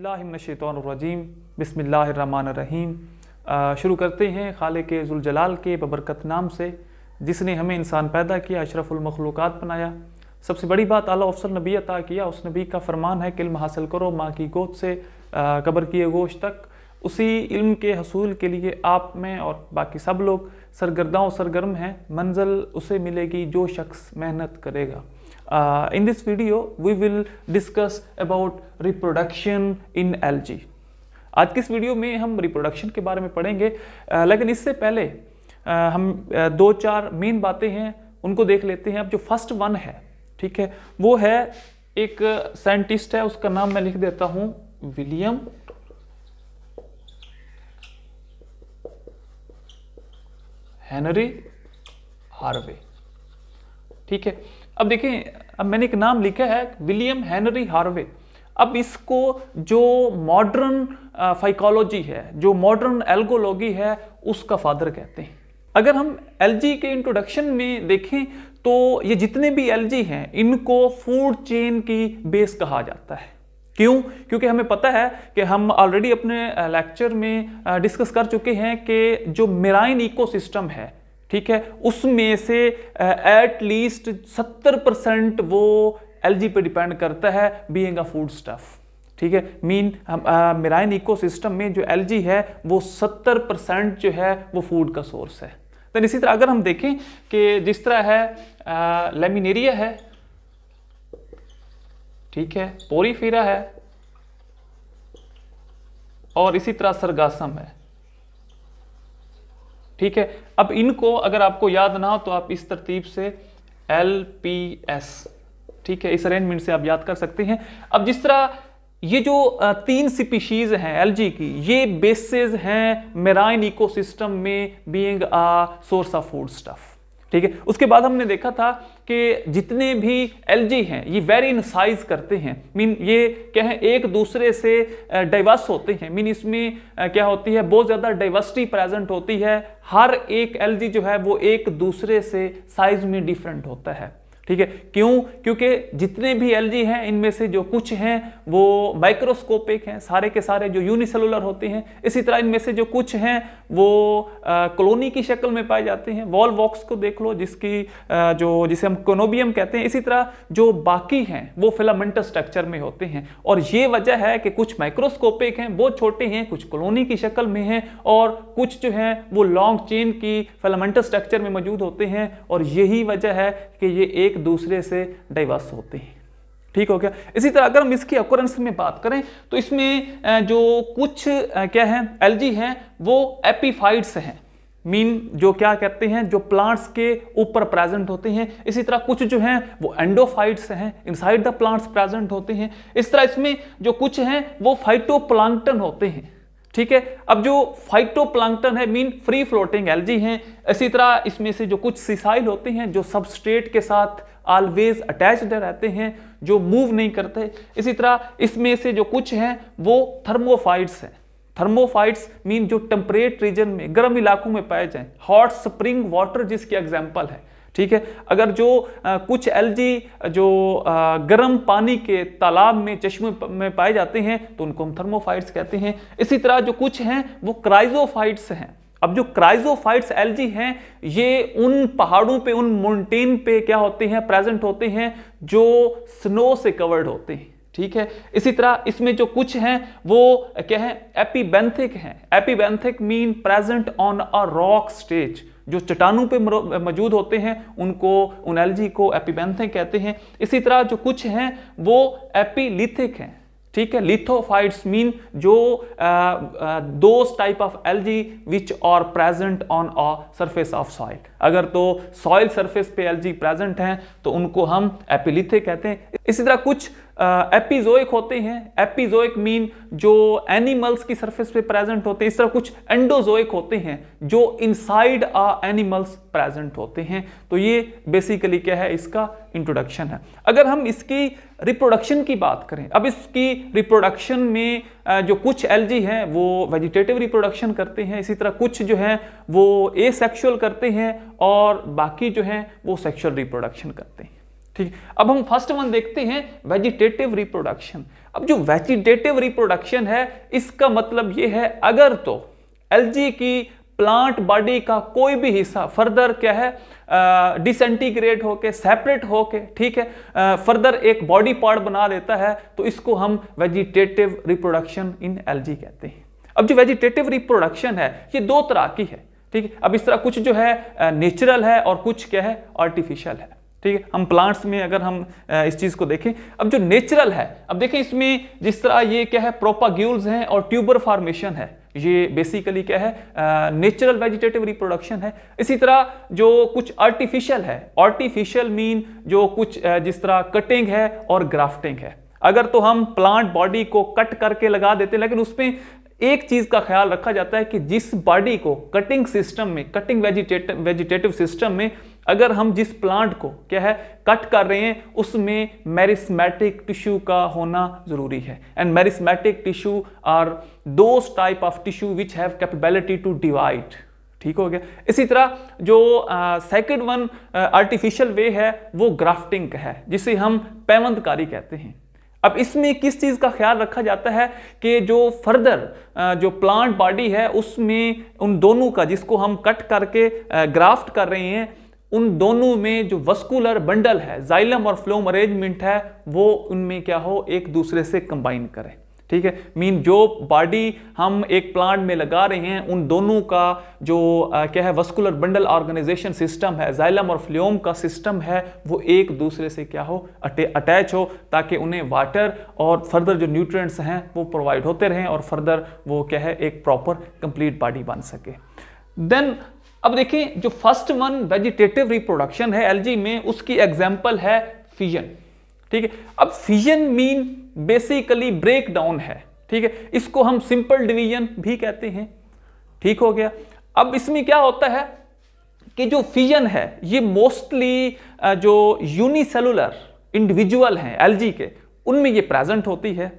औज़ुबिल्लाहिमिनश्शैतानिर्रजीम बिस्मिल्लाहिर्रहमानिर्रहीम। शुरू करते हैं खालिक़ ज़ुल-जलाल के बबरकत नाम से, जिसने हमें इंसान पैदा किया, अशरफुल मखलूक़ात बनाया। सबसे बड़ी बात आला अफ़ज़ल नबी अता किया। उस नबी का फरमान है कि इल्म हासिल करो माँ की गोद से कब्र की गोश तक। उसी इल्म के हसूल के लिए आप में और बाकी सब लोग सरगर्दाओं सरगर्म हैं। मंजिल उसे मिलेगी जो शख्स मेहनत करेगा। In this video we will discuss about reproduction in algae। आज की इस वीडियो में हम रिप्रोडक्शन के बारे में पढ़ेंगे, लेकिन इससे पहले हम दो चार मेन बातें हैं उनको देख लेते हैं। अब जो फर्स्ट वन है, ठीक है, वो है एक साइंटिस्ट है, उसका नाम मैं लिख देता हूं विलियम हेनरी हार्वे। ठीक है, अब देखें, अब मैंने एक नाम लिखा है विलियम हेनरी हार्वे। अब इसको जो मॉडर्न फाइकोलॉजी है, जो मॉडर्न एल्गोलॉजी है, उसका फादर कहते हैं। अगर हम एलजी के इंट्रोडक्शन में देखें तो ये जितने भी एलजी हैं इनको फूड चेन की बेस कहा जाता है। क्यों? क्योंकि हमें पता है कि हम ऑलरेडी अपने लेक्चर में डिस्कस कर चुके हैं कि जो मेराइन इकोसिस्टम है, ठीक है, उसमें से एट लीस्ट 70% वो एलजी पे डिपेंड करता है बीइंग अ फूड स्टफ। ठीक है, मीन मेराइन इकोसिस्टम में जो एलजी है वो 70% जो है वो फूड का सोर्स है। तो इसी तरह अगर हम देखें कि जिस तरह है लेमिनेरिया है, ठीक है, पोरीफेरा है और इसी तरह सरगासम है। ठीक है, अब इनको अगर आपको याद ना हो तो आप इस तरतीब से LPS, ठीक है, इस अरेंजमेंट से आप याद कर सकते हैं। अब जिस तरह ये जो 3 स्पीशीज हैं एलजी की, ये बेसिस हैं मेराइन इकोसिस्टम में being a source of food stuff. ठीक है, उसके बाद हमने देखा था कि जितने भी एलजी हैं ये वेरी इन साइज करते हैं, मीन ये क्या है, एक दूसरे से डाइवर्स होते हैं। मीन इसमें क्या होती है, बहुत ज्यादा डाइवर्सिटी प्रेजेंट होती है। हर एक एलजी जो है वो एक दूसरे से साइज में डिफरेंट होता है। ठीक है, क्यों? क्योंकि जितने भी एलजी हैं इनमें से जो कुछ हैं वो माइक्रोस्कोपिक हैं, सारे के सारे जो यूनिसेलुलर होते हैं। इसी तरह इनमें से जो कुछ हैं वो कॉलोनी की शक्ल में पाए जाते हैं। वॉल वॉक्स को देख लो, जिसे हम कोनोबियम कहते हैं। इसी तरह जो बाकी हैं वो फिलामेंटस स्ट्रक्चर में होते हैं। और ये वजह है कि कुछ माइक्रोस्कोपिक हैं, बहुत छोटे हैं, कुछ कॉलोनी की शक्ल में हैं, और कुछ जो हैं वो लॉन्ग चेन की फिलामेंटस स्ट्रक्चर में मौजूद होते हैं। और यही वजह है कि ये एक दूसरे से डाइवर्स होते हैं। ठीक हो गया। इसी तरह अगर हम इसकी ऑकरेंस में बात करें तो इसमें जो कुछ क्या है एलजी हैं वो एपीफाइट्स हैं, मीन जो क्या कहते हैं, जो प्लांट्स के ऊपर प्रेजेंट होते हैं। इसी तरह कुछ जो हैं वो एंडोफाइट्स हैं, इनसाइड द प्लांट्स प्रेजेंट होते हैं। इस तरह इसमें जो कुछ हैं वो फाइटोप्लांक्टन होते हैं। ठीक है, अब जो फाइटोप्लांक्टन है मीन फ्री फ्लोटिंग एल्जी हैं। इसी तरह इसमें से जो कुछ सिसाइल होते हैं जो सबस्ट्रेट के साथ ऑलवेज अटैच्ड रहते हैं, जो मूव नहीं करते। इसी तरह इसमें से जो कुछ हैं वो थर्मोफाइट्स हैं। थर्मोफाइट्स मीन जो टेम्परेट रीजन में, गर्म इलाकों में पाए जाएं। हॉट स्प्रिंग वाटर जिसकी एग्जाम्पल है। ठीक है, अगर जो कुछ एलजी जो गर्म पानी के तालाब में, चश्मे में पाए जाते हैं तो उनको हम थर्मोफाइट्स कहते हैं। इसी तरह जो कुछ हैं वो क्राइजोफाइट्स हैं। अब जो क्राइजोफाइट्स एलजी हैं ये उन पहाड़ों पे, उन माउंटेन पे क्या होते हैं, प्रेजेंट होते हैं जो स्नो से कवर्ड होते हैं। ठीक है, इसी तरह इसमें जो कुछ हैं वो क्या है, एपीबेंथिक हैं। Epibenthic mean present on a rock stage, जो चट्टानों पे मौजूद होते हैं उनको, उन एलजी को एपीबेंथिक कहते हैं। इसी तरह जो कुछ हैं वो एपीलिथिक हैं। ठीक है, लिथोफाइट्स मीन जो those type of algae which are present on a surface of soil. अगर तो सॉइल सरफेस पे एलजी प्रेजेंट हैं तो उनको हम एपीलिथिक कहते हैं। इसी तरह कुछ एपिजोइक होते हैं। एपिजोइक मीन जो एनिमल्स की सरफेस पे प्रेजेंट होते हैं। इस तरह कुछ एंडोजोइक होते हैं जो इनसाइड आ एनिमल्स प्रेजेंट होते हैं। तो ये बेसिकली क्या है, इसका इंट्रोडक्शन है। अगर हम इसकी रिप्रोडक्शन की बात करें, अब इसकी रिप्रोडक्शन में जो कुछ एलजी हैं वो वेजिटेटिव रिप्रोडक्शन करते हैं। इसी तरह कुछ जो हैं वो एसेक्सुअल करते हैं और बाकी जो हैं वो सेक्सुअल रिप्रोडक्शन करते हैं। ठीक। अब हम फर्स्ट वन देखते हैं वेजिटेटिव रिप्रोडक्शन। अब जो वेजिटेटिव रिप्रोडक्शन है इसका मतलब ये है अगर तो एल्गी की प्लांट बॉडी का कोई भी हिस्सा फर्दर क्या है डिसइंटीग्रेट होके सेपरेट होके, ठीक है, फर्दर एक बॉडी पार्ट बना लेता है तो इसको हम वेजिटेटिव रिप्रोडक्शन इन एल्गी कहते हैं। अब जो वेजिटेटिव रिप्रोडक्शन है ये दो तरह की है, ठीक है। अब इस तरह कुछ जो है नेचुरल है और कुछ क्या है आर्टिफिशियल है, ठीक है। हम प्लांट्स में अगर हम इस चीज को देखें, अब जो नेचुरल है, अब देखें इसमें जिस तरह ये क्या है प्रोपाग्यूल्स हैं और ट्यूबर फॉर्मेशन है, ये बेसिकली क्या है नेचुरल वेजिटेटिव रिप्रोडक्शन है। इसी तरह जो कुछ आर्टिफिशियल है, आर्टिफिशियल मीन जो कुछ जिस तरह कटिंग है और ग्राफ्टिंग है। अगर तो हम प्लांट बॉडी को कट करके लगा देते हैं, लेकिन उसमें एक चीज का ख्याल रखा जाता है कि जिस बॉडी को कटिंग सिस्टम में, कटिंग वेजिटेटिव सिस्टम में अगर हम जिस प्लांट को क्या है कट कर रहे हैं उसमें मेरिस्मेटिक टिश्यू का होना जरूरी है। And meristematic tissue are those type of tissue which have capability to divide, ठीक हो गया। इसी तरह जो सेकंड वन आर्टिफिशियल वे है वो ग्राफ्टिंग है, जिसे हम पैवंतकारी कहते हैं। अब इसमें किस चीज का ख्याल रखा जाता है कि जो फर्दर जो प्लांट बॉडी है उसमें उन दोनों का, जिसको हम कट करके ग्राफ्ट कर रहे हैं, उन दोनों में जो वस्कुलर बंडल है, जाइलम और फ्लोम अरेंजमेंट है, वो उनमें क्या हो एक दूसरे से कंबाइन करें, ठीक है। मीन जो बॉडी हम एक प्लांट में लगा रहे हैं उन दोनों का जो क्या है वस्कुलर बंडल ऑर्गेनाइजेशन सिस्टम है, जाइलम और फ्लोम का सिस्टम है, वो एक दूसरे से क्या हो अटैच हो, ताकि उन्हें वाटर और फर्दर जो न्यूट्रिएंट्स हैं वो प्रोवाइड होते रहें और फर्दर वो क्या है एक प्रॉपर कंप्लीट बॉडी बन सके। देन अब देखिए जो फर्स्ट वन वेजिटेटिव रिप्रोडक्शन है एल्गी में, उसकी एग्जांपल है फिजन, ठीक है। अब fission mean basically break down है, ठीक है। इसको हम सिंपल डिवीजन भी कहते हैं, ठीक हो गया। अब इसमें क्या होता है कि जो फिजन है ये मोस्टली जो यूनिसेलुलर इंडिविजुअल हैं एल्गी के, उनमें ये प्रेजेंट होती है।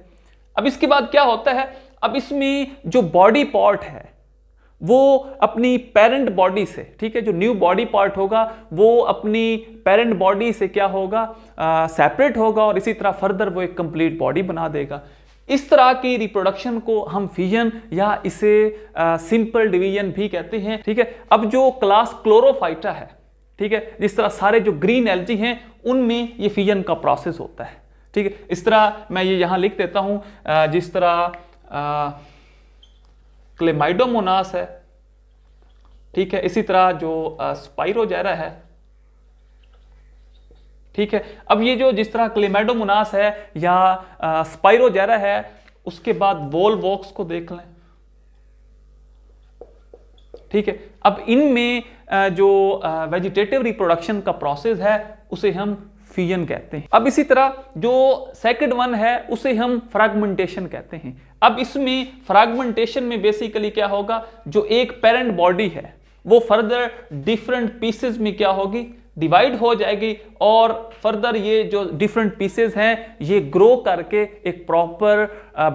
अब इसके बाद क्या होता है, अब इसमें जो बॉडी पार्ट है वो अपनी पेरेंट बॉडी से, ठीक है, जो न्यू बॉडी पार्ट होगा वो अपनी पेरेंट बॉडी से क्या होगा सेपरेट होगा और इसी तरह फर्दर वो एक कंप्लीट बॉडी बना देगा। इस तरह की रिप्रोडक्शन को हम फिजन या इसे सिंपल डिवीजन भी कहते हैं, ठीक है। अब जो क्लास क्लोरोफाइटा है, ठीक है, जिस तरह सारे जो ग्रीन एल्गी हैं उनमें ये फिजन का प्रोसेस होता है, ठीक है। इस तरह मैं ये यहां लिख देता हूं, जिस तरह क्लेमाइडोमोनास है, ठीक है, इसी तरह जो स्पाइरोजेरा है, ठीक है। अब ये जो जिस तरह क्लेमाइडोमोनास है या स्पाइरोजेरा है, उसके बाद वोलवॉक्स को देख लें, ठीक है। अब इनमें जो वेजिटेटिव रिप्रोडक्शन का प्रोसेस है उसे हम फिजन कहते हैं। अब इसी तरह जो सेकंड वन है उसे हम फ्रैगमेंटेशन कहते हैं। अब इसमें फ्रैगमेंटेशन में बेसिकली क्या होगा, जो एक पेरेंट बॉडी है वो फर्दर डिफरेंट पीसेस में क्या होगी डिवाइड हो जाएगी और फर्दर ये जो डिफरेंट पीसेस हैं ये ग्रो करके एक प्रॉपर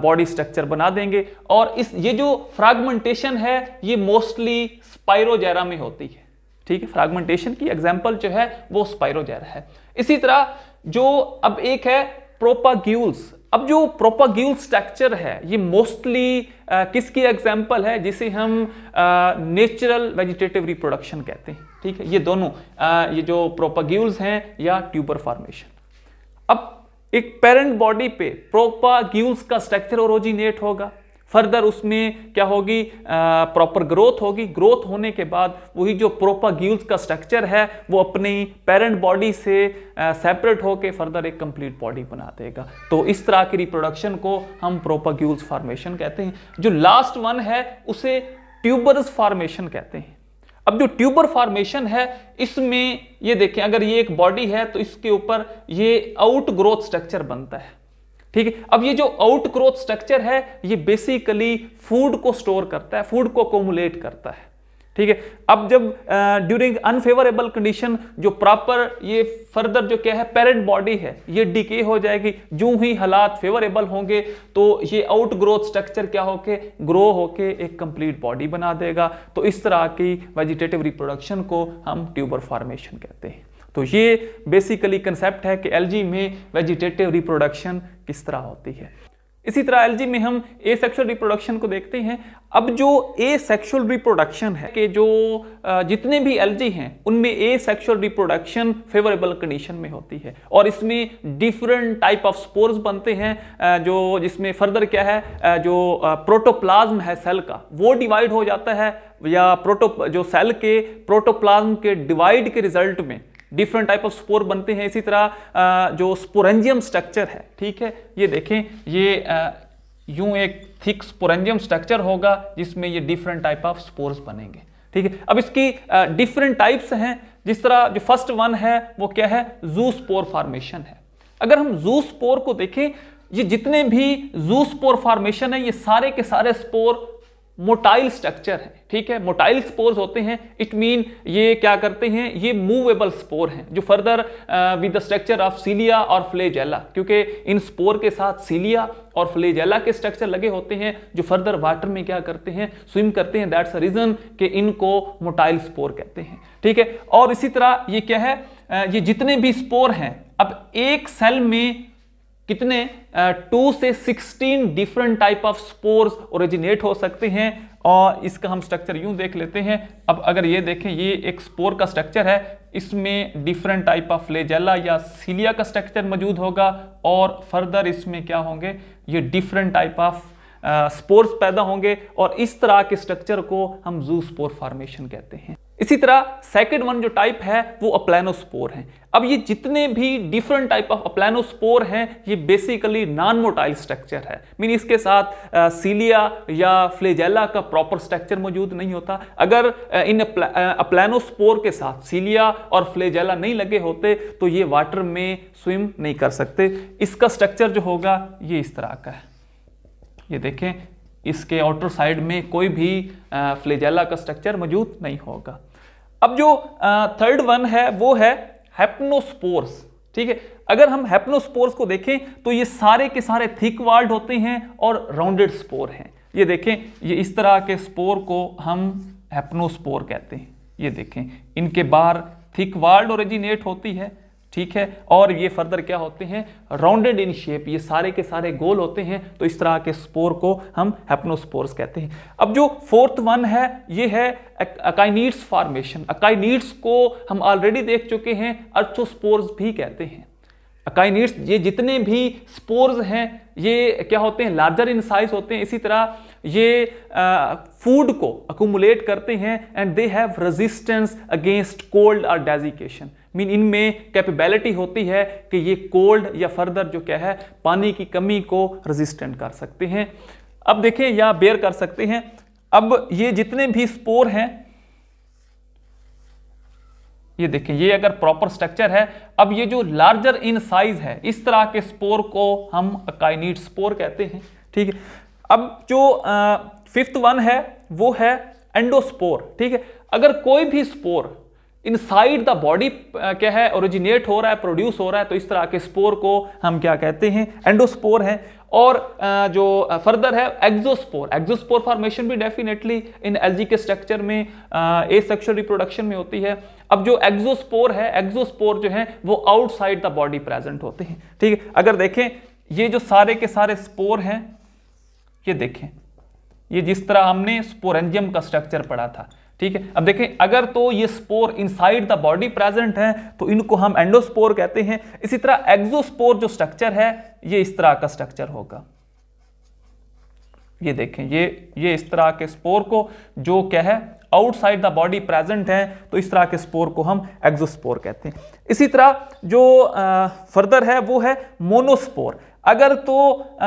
बॉडी स्ट्रक्चर बना देंगे। और इस ये जो फ्रैगमेंटेशन है ये मोस्टली स्पाइरोजेरा में होती है, ठीक है। फ्रैगमेंटेशन की एग्जांपल जो है वो स्पाइरोजेरा है। इसी तरह जो अब एक है प्रोपाग्यूल्स। अब जो प्रोपाग्यूल स्ट्रक्चर है ये मोस्टली किसकी एग्जांपल है, जिसे हम नेचुरल वेजिटेटिव रिप्रोडक्शन कहते हैं, ठीक है। ये दोनों ये जो प्रोपाग्यूल्स हैं या ट्यूबर फॉर्मेशन। अब एक पेरेंट बॉडी पे प्रोपाग्यूल्स का स्ट्रक्चर ओरिजिनेट होगा, फर्दर उसमें क्या होगी प्रॉपर ग्रोथ होगी। ग्रोथ होने के बाद वही जो प्रोपाग्यूल्स का स्ट्रक्चर है वो अपनी पेरेंट बॉडी से सेपरेट होके फर्दर एक कंप्लीट बॉडी बना देगा। तो इस तरह की रिप्रोडक्शन को हम प्रोपाग्यूल्स फॉर्मेशन कहते हैं। जो लास्ट वन है उसे ट्यूबर्स फॉर्मेशन कहते हैं। अब जो ट्यूबर फॉर्मेशन है इसमें ये देखें, अगर ये एक बॉडी है तो इसके ऊपर ये आउट ग्रोथ स्ट्रक्चर बनता है, ठीक है। अब ये जो आउट ग्रोथ स्ट्रक्चर है ये बेसिकली फूड को स्टोर करता है, फूड को अकोमुलेट करता है, ठीक है। अब जब ड्यूरिंग अनफेवरेबल कंडीशन जो प्रॉपर ये फर्दर जो क्या है पेरेंट बॉडी है ये डिके हो जाएगी। जो ही हालात फेवरेबल होंगे तो ये आउट ग्रोथ स्ट्रक्चर क्या होके ग्रो होके एक कंप्लीट बॉडी बना देगा। तो इस तरह की वेजिटेटिव रिप्रोडक्शन को हम ट्यूबर फॉर्मेशन कहते हैं। तो ये बेसिकली कंसेप्ट है कि एल्गी में वेजिटेटिव रिप्रोडक्शन किस तरह होती है। इसी तरह एल्गी में हम एसेक्सुअल रिप्रोडक्शन को देखते हैं। अब जो एसेक्सुअल रिप्रोडक्शन है कि जो जितने भी एल्गी हैं उनमें एसेक्सुअल रिप्रोडक्शन फेवरेबल कंडीशन में होती है और इसमें डिफरेंट टाइप ऑफ स्पोर्स बनते हैं जो जिसमें फर्दर क्या है जो प्रोटोप्लाज्म है सेल का वो डिवाइड हो जाता है या जो सेल के प्रोटोप्लाज्म के डिवाइड के रिजल्ट में डिफरेंट टाइप ऑफ स्पोर बनते हैं। इसी तरह जो स्पोरेंजियम स्ट्रक्चर है, ठीक है, ये देखें, ये यूं एक थिक स्पोरेंजियम स्ट्रक्चर होगा जिसमें ये डिफरेंट टाइप ऑफ स्पोर्स बनेंगे, ठीक है। अब इसकी डिफरेंट टाइप्स हैं। जिस तरह जो फर्स्ट वन है वो क्या है, ज़ूस्पोर फॉर्मेशन है। अगर हम ज़ूस्पोर को देखें, ये जितने भी ज़ूस्पोर फॉर्मेशन है ये सारे के सारे स्पोर मोटाइल स्ट्रक्चर है, ठीक है, मोटाइल स्पोर्स होते हैं। इट मीन ये क्या करते हैं, ये मूवेबल स्पोर हैं जो further with the structure of सीलिया और फ्लेजेला, क्योंकि इन स्पोर के साथ सीलिया और फ्लेजेला के स्ट्रक्चर लगे होते हैं जो फर्दर वाटर में क्या करते हैं, स्विम करते हैं। दैट्स अ रीजन कि इनको मोटाइल स्पोर कहते हैं, ठीक है। और इसी तरह ये क्या है, ये जितने भी स्पोर हैं, अब एक सेल में कितने 2 से 16 different type of spores originate हो सकते हैं और इसका हम स्ट्रक्चर यूं देख लेते हैं। अब अगर ये देखें, ये एक स्पोर का स्ट्रक्चर है, इसमें डिफरेंट टाइप ऑफ फ्लेजेला या सीलिया का स्ट्रक्चर मौजूद होगा और फर्दर इसमें क्या होंगे, ये डिफरेंट टाइप ऑफ स्पोर्स पैदा होंगे और इस तरह के स्ट्रक्चर को हम ज़ूस्पोर फॉर्मेशन कहते हैं। इसी तरह सेकंड वन जो टाइप है वो अप्लानोस्पोर है। अब ये जितने भी डिफरेंट टाइप ऑफ अप्लानोस्पोर हैं ये बेसिकली नॉन मोटाइल स्ट्रक्चर है, मीन इसके साथ सीलिया या फ्लेजेला का प्रॉपर स्ट्रक्चर मौजूद नहीं होता। अगर इन अप्लानोस्पोर के साथ सीलिया और फ्लेजेला नहीं लगे होते तो ये वाटर में स्विम नहीं कर सकते। इसका स्ट्रक्चर जो होगा ये इस तरह का है, ये देखें, इसके आउटर साइड में कोई भी फ्लेजेला का स्ट्रक्चर मौजूद नहीं होगा। अब जो थर्ड वन है वो है हेप्नोस्पोर्स, ठीक है। अगर हम हेप्नोस्पोर्स को देखें तो ये सारे के सारे थिक वॉल्ड होते हैं और राउंडेड स्पोर हैं। ये देखें, ये इस तरह के स्पोर को हम हेप्नोस्पोर कहते हैं। ये देखें, इनके बाहर थिक वॉल्ड ओरिजिनेट होती है, ठीक है, और ये फर्दर क्या होते हैं, राउंडेड इन शेप, ये सारे के सारे गोल होते हैं। तो इस तरह के स्पोर को हम हेप्नोस्पोर्स कहते हैं। अब जो फोर्थ वन है ये है अकाइनिड्स फॉर्मेशन। अकाइनिड्स को हम ऑलरेडी देख चुके हैं, अर्थोस्पोर्स भी कहते हैं। अकाइनिड्स ये जितने भी स्पोर्स हैं ये क्या होते हैं, लार्जर इन साइज होते हैं। इसी तरह ये फूड को अकुमुलेट करते हैं and they have resistance against cold और डेजिकेशन, मीन इनमें कैपेबिलिटी होती है कि ये कोल्ड या फर्दर जो क्या है पानी की कमी को रेजिस्टेंट कर सकते हैं। अब देखें, या बेयर कर सकते हैं। अब ये जितने भी स्पोर हैं, ये देखें, ये अगर प्रॉपर स्ट्रक्चर है, अब ये जो लार्जर इन साइज है इस तरह के स्पोर को हम अकाइनिड स्पोर कहते हैं, ठीक है। अब जो फिफ्थ वन है वो है एंडोस्पोर, ठीक है। अगर कोई भी स्पोर इनसाइड द बॉडी क्या है ओरिजिनेट हो रहा है, प्रोड्यूस हो रहा है, तो इस तरह के स्पोर को हम क्या कहते हैं, एंडोस्पोर है। और जो फर्दर है एक्सोस्पोर, एक्सोस्पोर फॉर्मेशन भी डेफिनेटली इन एल्गी के स्ट्रक्चर में एसेक्सुअल रिप्रोडक्शन में होती है। अब जो एक्सोस्पोर है, एक्सोस्पोर जो है वो आउटसाइड द बॉडी प्रेजेंट होते हैं, ठीक है। अगर देखें, ये जो सारे के सारे स्पोर हैं, ये देखें, ये जिस तरह हमने स्पोरेंजियम का स्ट्रक्चर पढ़ा था, ठीक है। अब देखें, अगर तो ये spore inside the body present है तो इनको हम एंडोस्पोर कहते हैं। इसी तरह एक्सोस्पोर जो स्ट्रक्चर है ये इस तरह का स्ट्रक्चर होगा। ये देखें, ये इस तरह के स्पोर को जो क्या है आउटसाइड द बॉडी प्रेजेंट है, तो इस तरह के स्पोर को हम एक्सोस्पोर कहते हैं। इसी तरह जो फर्दर है वो है मोनोस्पोर। अगर तो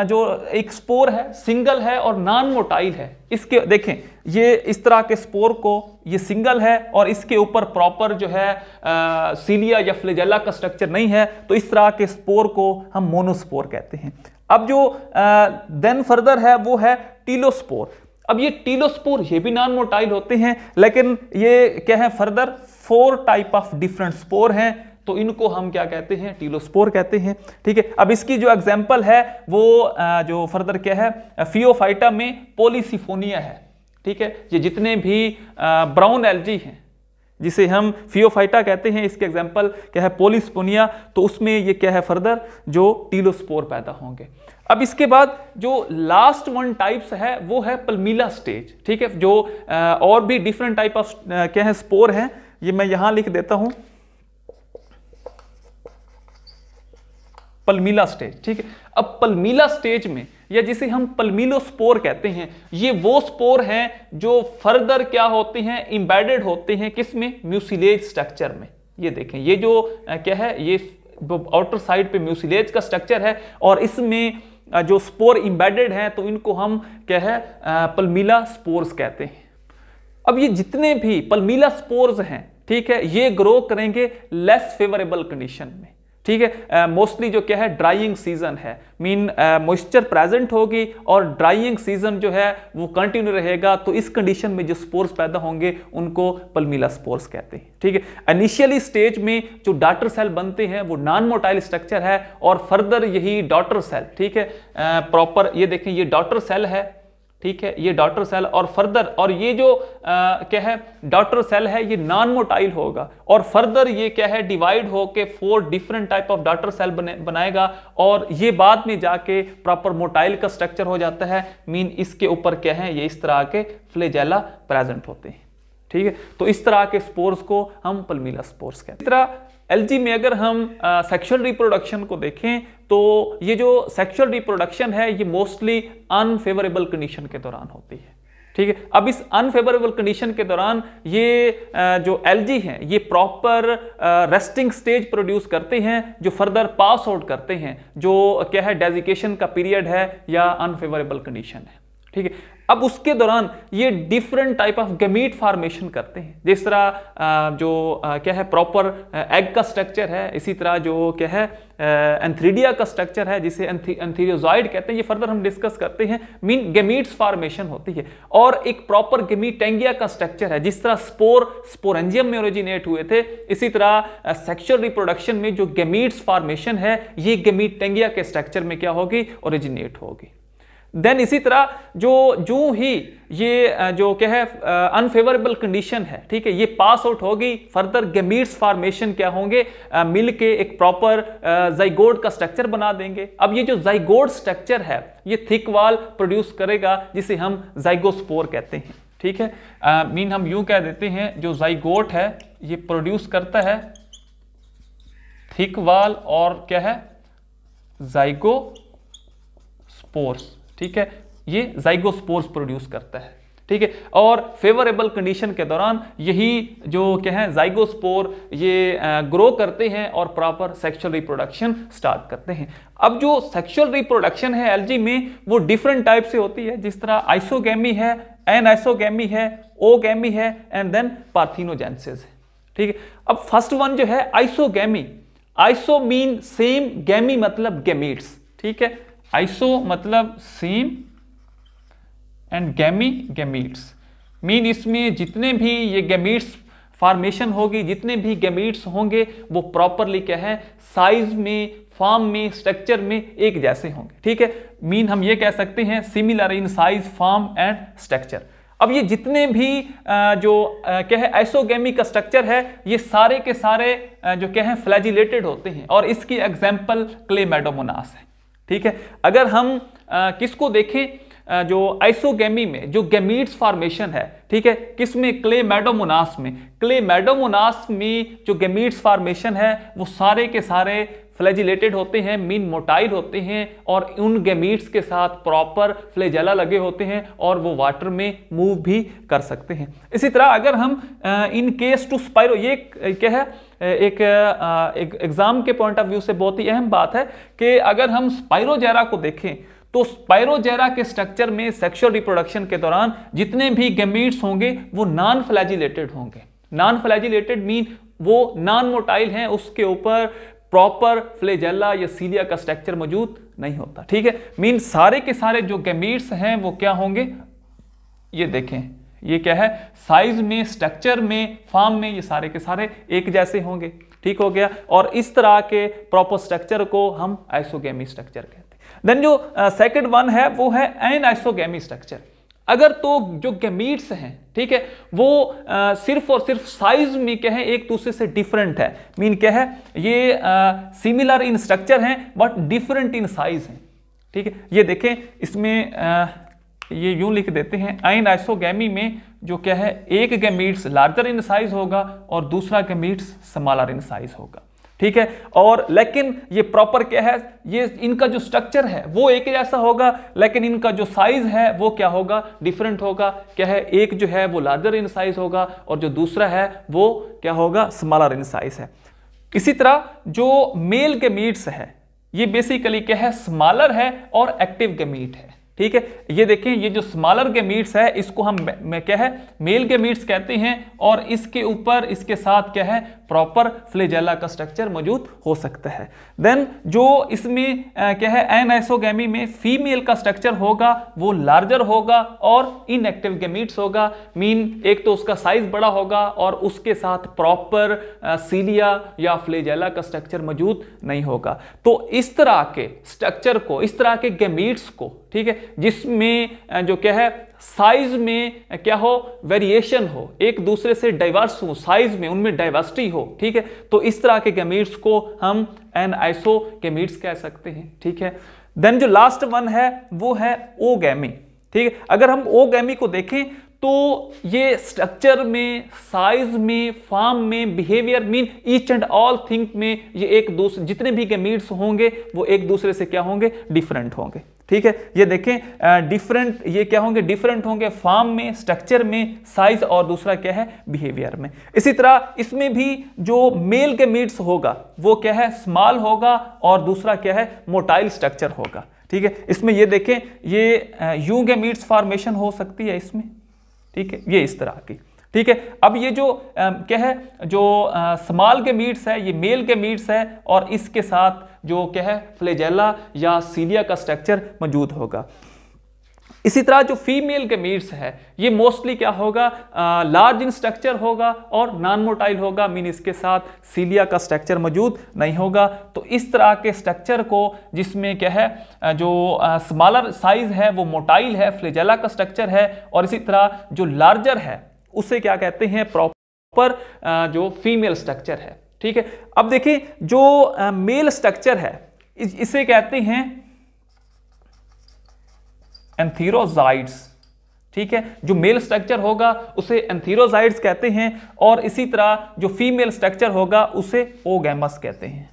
जो एक स्पोर है सिंगल है और नॉन मोटाइल है, इसके देखें, ये इस तरह के स्पोर को ये सिंगल है और इसके ऊपर प्रॉपर जो है सीलिया या फ्लेजेला का स्ट्रक्चर नहीं है, तो इस तरह के स्पोर को हम मोनोस्पोर कहते हैं। अब जो देन फर्दर है वो है टीलोस्पोर। अब ये टीलोस्पोर ये भी नॉन मोटाइल होते हैं, लेकिन ये क्या है, further 4 type of different spore हैं, तो इनको हम क्या कहते हैं, टीलोस्पोर कहते हैं, ठीक है। अब इसकी जो एग्जांपल है वो जो फर्दर क्या है, फियोफाइटा में पॉलीसिफोनिया है, ठीक है। ये जितने भी ब्राउन एल्गी हैं जिसे हम फियोफाइटा कहते हैं, इसके एग्जाम्पल क्या है पोलिस्पोनिया, तो उसमें ये क्या है फर्दर जो टीलोस्पोर पैदा होंगे। अब इसके बाद जो लास्ट वन टाइप्स है वो है पल्मीला स्टेज, ठीक है, जो और भी डिफरेंट टाइप ऑफ क्या है स्पोर है, ये मैं यहां लिख देता हूं पल्मीला स्टेज, ठीक है। अब पल्मीला स्टेज में या जिसे हम पल्मीलोस्पोर कहते हैं, ये वो स्पोर हैं जो फर्दर क्या होते हैं इंबेडेड होते हैं किसमें, म्यूसिलेज स्ट्रक्चर में। ये देखें ये जो क्या है ये आउटर साइड पे म्यूसिलेज का स्ट्रक्चर है और इसमें जो स्पोर इंबेडेड हैं तो इनको हम क्या है पल्मीला स्पोर्स कहते हैं। अब ये जितने भी पल्मीला स्पोर्स हैं, ठीक है, ये ग्रो करेंगे लेस फेवरेबल कंडीशन में, ठीक है। मोस्टली जो क्या है ड्राइंग सीजन है, मीन मॉइस्चर प्रेजेंट होगी और ड्राइंग सीजन जो है वो कंटिन्यू रहेगा, तो इस कंडीशन में जो स्पोर्स पैदा होंगे उनको पल्मीला स्पोर्स कहते हैं, ठीक है। इनिशियली स्टेज में जो डॉटर सेल बनते हैं वो नॉन मोटाइल स्ट्रक्चर है और फर्दर यही डॉटर सेल, ठीक है, प्रॉपर ये देखें ये डॉटर सेल है, ठीक है, ये डॉटर सेल और फर्दर और ये जो क्या है डॉटर सेल है ये नॉन मोटाइल होगा और फर्दर ये क्या है डिवाइड होके 4 different type of daughter cell बनाएगा और ये बाद में जाके प्रॉपर मोटाइल का स्ट्रक्चर हो जाता है, मीन इसके ऊपर क्या है ये इस तरह के फ्लैजेला प्रेजेंट होते हैं, ठीक है। तो इस तरह के स्पोर्स को हम पल्मीला स्पोर्स कहते हैं। इस तरह एल्गी में अगर हम सेक्सुअल रिप्रोडक्शन को देखें तो ये जो सेक्सुअल रिप्रोडक्शन है ये मोस्टली अनफेवरेबल कंडीशन के दौरान होती है, ठीक है। अब इस अनफेवरेबल कंडीशन के दौरान ये जो एल्गी हैं ये प्रॉपर रेस्टिंग स्टेज प्रोड्यूस करते हैं जो फर्दर पास आउट करते हैं जो क्या है डेजिकेशन का पीरियड है या अनफेवरेबल कंडीशन है, ठीक है। अब उसके दौरान ये different type of gamete formation करते हैं, जिस तरह जो क्या है प्रॉपर एग का स्ट्रक्चर है, इसी तरह जो क्या है एंथ्रीडिया का स्ट्रक्चर है जिसे एंथीरियोजॉइड कहते हैं, ये फर्दर हम डिस्कस करते हैं, मीन गमीट्स फॉर्मेशन होती है। और एक प्रॉपर गमीटेंगिया का स्ट्रक्चर है, जिस तरह स्पोर स्पोरेंजियम में ओरिजिनेट हुए थे, इसी तरह सेक्सुअल रिप्रोडक्शन में जो गमीट्स फॉर्मेशन है ये गमीटेंगिया के स्ट्रक्चर में क्या होगी ओरिजिनेट होगी। देन इसी तरह जो ही ये जो क्या है अनफेवरेबल कंडीशन है, ठीक है, ये पास आउट होगी, फर्दर गमीट्स फॉर्मेशन क्या होंगे मिलके एक प्रॉपर जाइगोट का स्ट्रक्चर बना देंगे। अब ये जो जाइगोट स्ट्रक्चर है ये थिक वॉल प्रोड्यूस करेगा जिसे हम जाइगोस्पोर कहते हैं, ठीक है। मीन हम यूं कह देते हैं जो जाइगोट है ये प्रोड्यूस करता है थिक वॉल और क्या है जाइगोस्पोर्स, ठीक है, ये जाइगोस्पोर्स प्रोड्यूस करता है, ठीक है। और फेवरेबल कंडीशन के दौरान यही जो क्या है जाइगोस्पोर ये ग्रो करते हैं और प्रॉपर सेक्सुअल रिप्रोडक्शन स्टार्ट करते हैं। अब जो सेक्सुअल रिप्रोडक्शन है एल्गी में वो डिफरेंट टाइप से होती है, जिस तरह आइसोगैमी है, एनआइसोगैमी है, ओगैमी है एंड देन पार्थिनोजेनेसिस है, ठीक है। अब फर्स्ट वन जो है आइसोगैमी, आइसो मीन सेम, गैमी मतलब गैमीट्स, ठीक है, आइसो मतलब सेम एंड गैमी गैमीट्स, मीन इसमें जितने भी ये गैमीट्स फॉर्मेशन होगी, जितने भी गैमीट्स होंगे वो प्रॉपरली क्या है साइज में, फॉर्म में, स्ट्रक्चर में एक जैसे होंगे, ठीक है। मीन हम ये कह सकते हैं similar in size, form and structure. अब ये जितने भी जो क्या है आइसोगैमी का स्ट्रक्चर है ये सारे के सारे जो क्या है फ्लैजिलेटेड होते हैं और इसकी एग्जाम्पल क्लेमेडोमोनास है, ठीक है। अगर हम किसको देखें जो आइसोगैमी में जो गैमीट्स फॉर्मेशन है, ठीक है, किसमें क्लेमेडोमोनास में, क्लेमेडोमोनास में जो गैमीट्स फॉर्मेशन है वो सारे के सारे फ्लैजिलेटेड होते हैं, मीन मोटाइल होते हैं और उन गैमीट्स के साथ प्रॉपर फ्लैजेला लगे होते हैं और वो वाटर में मूव भी कर सकते हैं। इसी तरह अगर हम इन केस टू स्पाइरो, ये क्या है एक एग्जाम के पॉइंट ऑफ व्यू से बहुत ही अहम बात है कि अगर हम स्पाइरोजेरा को देखें तो स्पाइरोजेरा के स्ट्रक्चर में सेक्सुअल रिप्रोडक्शन के दौरान जितने भी गैमीट्स होंगे वो नॉन फ्लैजिलेटेड होंगे। नॉन फ्लैजिलेटेड मीन वो नॉन मोटाइल हैं, उसके ऊपर प्रॉपर फ्लैजेला या सीलिया का स्ट्रक्चर मौजूद नहीं होता, ठीक है। मीन सारे के सारे जो गैमीट्स हैं वो क्या होंगे, ये देखें ये क्या है साइज में, स्ट्रक्चर में, फॉर्म में ये सारे के सारे एक जैसे होंगे, ठीक हो गया। और इस तरह के प्रॉपर स्ट्रक्चर को हम आइसोगैमी स्ट्रक्चर कहते हैं। देन जो सेकंड वन है वो है एनाइसोगैमी स्ट्रक्चर। अगर तो जो गैमीट्स हैं, ठीक है, वो सिर्फ और सिर्फ साइज में क्या है एक दूसरे से डिफरेंट है, मीन क्या है ये सिमिलर इन स्ट्रक्चर हैं बट डिफरेंट इन साइज हैं, ठीक है। ये देखें इसमें ये यूं लिख देते हैं, अनआइसोगैमी में जो क्या है एक गैमीट्स लार्जर इन साइज होगा और दूसरा गैमीट्स स्मॉलर इन साइज होगा, ठीक है। और लेकिन ये प्रॉपर क्या है, ये इनका जो स्ट्रक्चर है वो एक जैसा होगा, लेकिन इनका जो साइज है वो क्या होगा, डिफरेंट होगा। क्या है, एक जो है वो लार्जर इन साइज होगा और जो दूसरा है वो क्या होगा, स्मॉलर इन साइज है। इसी तरह जो मेल गैमीट्स है ये बेसिकली क्या है, स्मॉलर है और एक्टिव गैमीट है, ठीक है। ये देखें, ये जो स्मॉलर गैमीट्स है इसको हम क्या है क्या है गैमीट्स कहते हैं, और इसके ऊपर इसके साथ क्या है प्रॉपर फ्लैजेला का स्ट्रक्चर मौजूद हो सकता है। देन जो इसमें क्या है अनआइसोगैमी में फीमेल का स्ट्रक्चर होगा वो लार्जर होगा और इनएक्टिव गैमीट्स होगा, मीन एक तो उसका साइज बड़ा होगा और उसके साथ प्रॉपर सीलिया या फ्लैजेला का स्ट्रक्चर मौजूद नहीं होगा। तो इस तरह के स्ट्रक्चर को, इस तरह के गैमीट्स को, ठीक है, जिसमें जो क्या है साइज में क्या हो वेरिएशन हो, एक दूसरे से डाइवर्स हो, साइज में उनमें डाइवर्सिटी हो, ठीक है, तो इस तरह के गैमीट्स को हम एनआइसो गैमीट्स कह सकते हैं, ठीक है। देन जो लास्ट वन है वो है ओगैमी, ठीक है। अगर हम ओगैमी को देखें तो ये स्ट्रक्चर में, साइज में, फॉर्म में, behaviour mean each and all thing में ये एक दूसरे जितने भी गैमीट्स होंगे वो एक दूसरे से क्या होंगे, डिफरेंट होंगे, ठीक है। ये देखें डिफरेंट, ये क्या होंगे, डिफरेंट होंगे फॉर्म में, स्ट्रक्चर में, साइज और दूसरा क्या है बिहेवियर में। इसी तरह इसमें भी जो मेल गैमीट्स होगा वो क्या है स्मॉल होगा और दूसरा क्या है मोटाइल स्ट्रक्चर होगा, ठीक है। इसमें ये देखें ये यू गैमीट्स फॉर्मेशन हो सकती है इसमें, ठीक है, ये इस तरह की, ठीक है। अब ये जो क्या है जो स्मॉल गैमीट्स है ये मेल गैमीट्स है और इसके साथ जो क्या है फ्लैजेला या सीलिया का स्ट्रक्चर मौजूद होगा। इसी तरह जो फीमेल गैमीट्स है ये मोस्टली क्या होगा, लार्ज इन स्ट्रक्चर होगा और नॉन मोटाइल होगा, मीन इसके साथ सीलिया का स्ट्रक्चर मौजूद नहीं होगा। तो इस तरह के स्ट्रक्चर को जिसमें क्या है जो स्मॉलर साइज है वो मोटाइल है, फ्लैजेला का स्ट्रक्चर है, और इसी तरह जो लार्जर है उसे क्या कहते हैं प्रॉपर जो फीमेल स्ट्रक्चर है, ठीक है। अब देखिए जो मेल स्ट्रक्चर है इसे कहते हैं एंथीरोजाइड्स, ठीक है। जो मेल स्ट्रक्चर होगा उसे एंथीरोजाइड्स कहते हैं और इसी तरह जो फीमेल स्ट्रक्चर होगा उसे ओगैमस कहते हैं,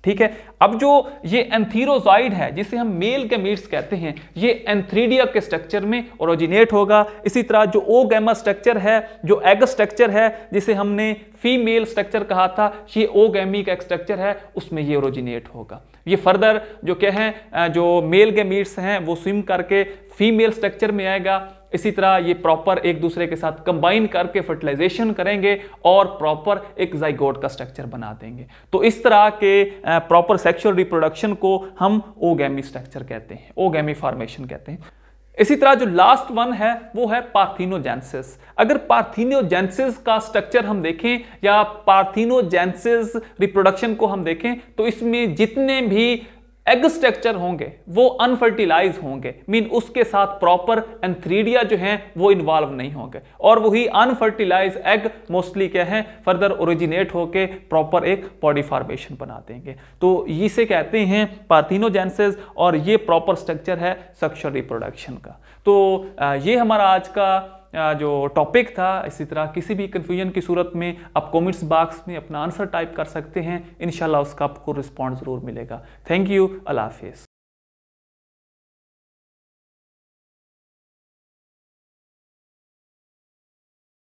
ठीक है। अब जो ये एंथीरोजाइड है जिसे हम मेल गैमीट्स कहते हैं ये एंथ्रीडिया के स्ट्रक्चर में ओरिजिनेट होगा। इसी तरह जो ओगैमस स्ट्रक्चर है, जो एग स्ट्रक्चर है जिसे हमने फीमेल स्ट्रक्चर कहा था, ये ओगैमी का एक स्ट्रक्चर है उसमें ये ओरिजिनेट होगा। ये फर्दर जो क्या है जो मेल गैमीट्स हैं वो स्विम करके फीमेल स्ट्रक्चर में आएगा। इसी तरह ये प्रॉपर एक दूसरे के साथ कंबाइन करके फर्टिलाइजेशन करेंगे और प्रॉपर एक जाइगोट का स्ट्रक्चर बना देंगे। तो इस तरह के प्रॉपर सेक्सुअल रिप्रोडक्शन को हम ओगैमी स्ट्रक्चर कहते हैं, ओगैमी फॉर्मेशन कहते हैं। इसी तरह जो लास्ट वन है वो है पार्थिनोजेनेसिस। अगर पार्थिनोजेनेसिस का स्ट्रक्चर हम देखें या पार्थिनोजेनेसिस रिप्रोडक्शन को हम देखें तो इसमें जितने भी एग स्ट्रक्चर होंगे वो अनफर्टिलाइज होंगे, मीन उसके साथ प्रॉपर एंथ्रीडिया जो हैं वो इन्वॉल्व नहीं होंगे और वही अनफर्टिलाइज एग मोस्टली क्या है फर्दर ओरिजिनेट होके प्रॉपर एक बॉडी फॉर्मेशन बना देंगे। तो इसे कहते हैं पार्थिनोजेनेसिस और ये प्रॉपर स्ट्रक्चर है सेक्सुअल रिप्रोडक्शन का। तो ये हमारा आज का जो टॉपिक था। इसी तरह किसी भी कंफ्यूजन की सूरत में आप कमेंट्स बॉक्स में अपना आंसर टाइप कर सकते हैं, इंशाल्लाह उसका आपको रिस्पॉन्स जरूर मिलेगा। थैंक यू, अल्लाह हाफिज़।